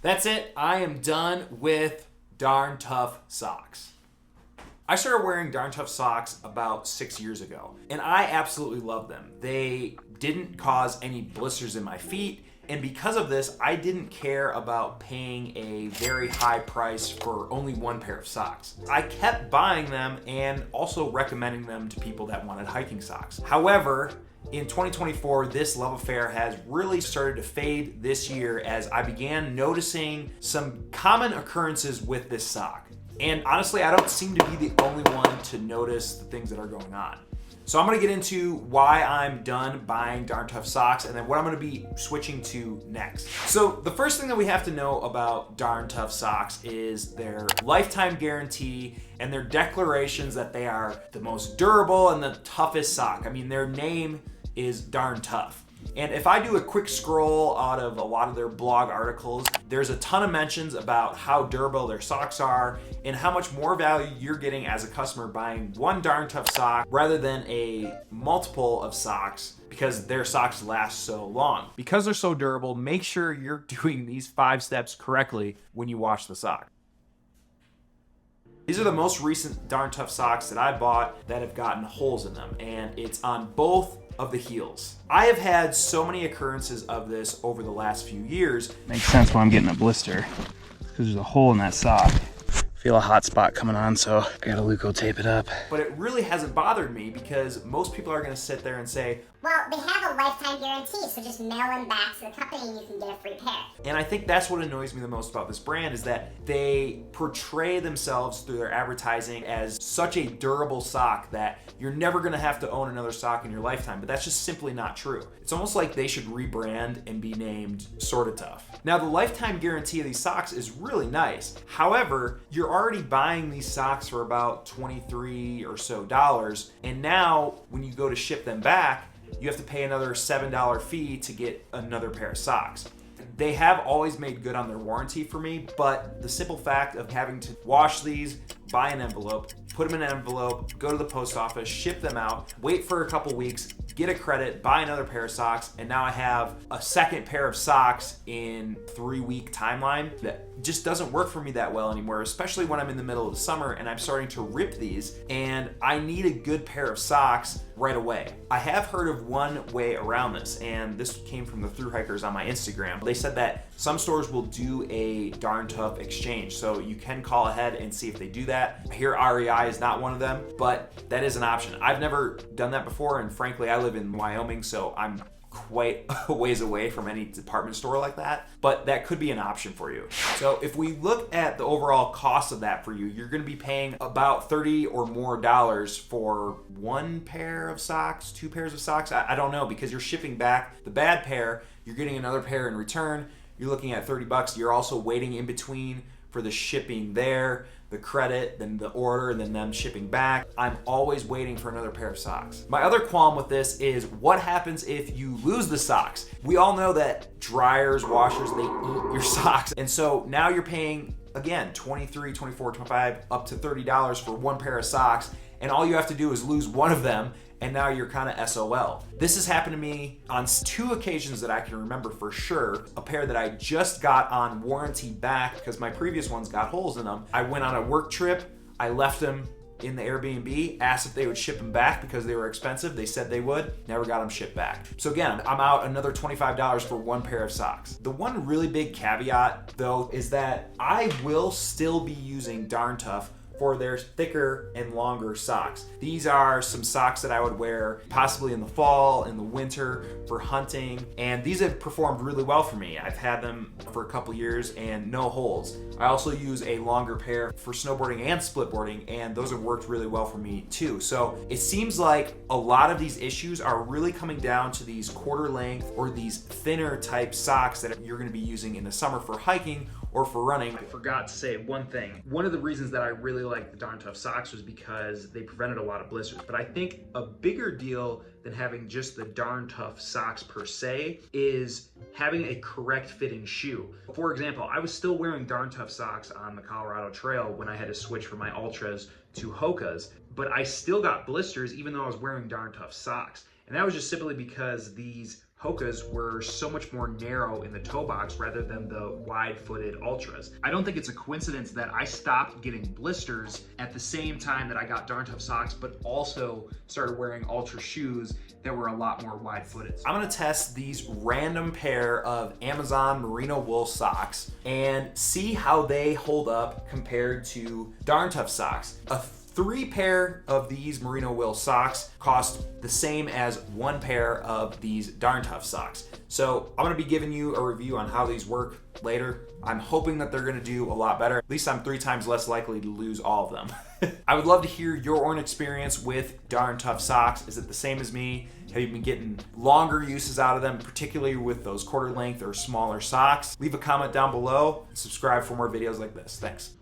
That's it. I am done with Darn Tough socks. I started wearing Darn Tough socks about 6 years ago, and I absolutely love them. They didn't cause any blisters in my feet, and because of this, I didn't care about paying a very high price for only one pair of socks. I kept buying them and also recommending them to people that wanted hiking socks. However, in 2024, this love affair has really started to fade this year as I began noticing some common occurrences with this sock. And honestly, I don't seem to be the only one to notice the things that are going on. So I'm gonna get into why I'm done buying Darn Tough socks and then what I'm gonna be switching to next. So the first thing that we have to know about Darn Tough socks is their lifetime guarantee and their declarations that they are the most durable and the toughest sock. I mean, their name is Darn Tough. And if I do a quick scroll out of a lot of their blog articles, there's a ton of mentions about how durable their socks are and how much more value you're getting as a customer buying one Darn Tough sock rather than a multiple of socks because their socks last so long. Because they're so durable, make sure you're doing these 5 steps correctly when you wash the sock. These are the most recent Darn Tough socks that I bought that have gotten holes in them, and it's on both of the heels. I have had so many occurrences of this over the last few years. Makes sense why I'm getting a blister, because there's a hole in that sock. Feel a hot spot coming on, so I gotta Leuko tape it up. But it really hasn't bothered me because most people are gonna sit there and say, well, they have a lifetime guarantee, so just mail them back to the company and you can get a free pair. And I think that's what annoys me the most about this brand is that they portray themselves through their advertising as such a durable sock that you're never gonna have to own another sock in your lifetime, but that's just simply not true. It's almost like they should rebrand and be named Sorta Tough. Now, the lifetime guarantee of these socks is really nice. However, you're already buying these socks for about $23 or so, and now when you go to ship them back, you have to pay another $7 fee to get another pair of socks. They have always made good on their warranty for me, but the simple fact of having to wash these, buy an envelope, put them in an envelope, go to the post office, ship them out, wait for a couple weeks, get a credit, buy another pair of socks, and now I have a second pair of socks in 3-week timeline that just doesn't work for me that well anymore, especially when I'm in the middle of the summer and I'm starting to rip these and I need a good pair of socks right away. I have heard of one way around this, and this came from the Thru Hikers on my Instagram. They said that some stores will do a Darn Tough exchange, so you can call ahead and see if they do that. I hear REI is not one of them, but that is an option. I've never done that before, and frankly, I live in Wyoming, so I'm quite a ways away from any department store like that, but that could be an option for you. So if we look at the overall cost of that for you, you're gonna be paying about $30 or more for one pair of socks, 2 pairs of socks. I don't know, because you're shipping back the bad pair, you're getting another pair in return, you're looking at $30. You're also waiting in between for the shipping there, the credit, then the order, and then them shipping back. I'm always waiting for another pair of socks. My other qualm with this is what happens if you lose the socks? We all know that dryers, washers, they eat your socks. And so now you're paying, again, $23, $24, $25, up to $30 for one pair of socks, and all you have to do is lose one of them, and now you're kind of SOL. This has happened to me on 2 occasions that I can remember for sure. A pair that I just got on warranty back because my previous ones got holes in them. I went on a work trip, I left them in the Airbnb, asked if they would ship them back because they were expensive. They said they would, never got them shipped back. So again, I'm out another $25 for one pair of socks. The one really big caveat though is that I will still be using Darn Tough for their thicker and longer socks. These are some socks that I would wear possibly in the fall, in the winter, for hunting, and these have performed really well for me. I've had them for a couple years and no holes. I also use a longer pair for snowboarding and splitboarding, and those have worked really well for me too. So it seems like a lot of these issues are really coming down to these quarter length or these thinner type socks that you're gonna be using in the summer for hiking or for running. I forgot to say one thing. One of the reasons that I really liked the Darn Tough socks was because they prevented a lot of blisters. But I think a bigger deal than having just the Darn Tough socks per se is having a correct fitting shoe. For example, I was still wearing Darn Tough socks on the Colorado Trail when I had to switch from my Ultras to Hokas, but I still got blisters even though I was wearing Darn Tough socks. And that was just simply because these Hokas were so much more narrow in the toe box rather than the wide-footed Ultras. I don't think it's a coincidence that I stopped getting blisters at the same time that I got Darn Tough socks, but also started wearing Ultra shoes that were a lot more wide-footed. I'm gonna test these random pair of Amazon Merino wool socks and see how they hold up compared to Darn Tough socks. A 3 pair of these Merino wool socks cost the same as 1 pair of these Darn Tough socks. So I'm gonna be giving you a review on how these work later. I'm hoping that they're gonna do a lot better. At least I'm 3 times less likely to lose all of them. I would love to hear your own experience with Darn Tough socks. Is it the same as me? Have you been getting longer uses out of them, particularly with those quarter length or smaller socks? Leave a comment down below and subscribe for more videos like this. Thanks.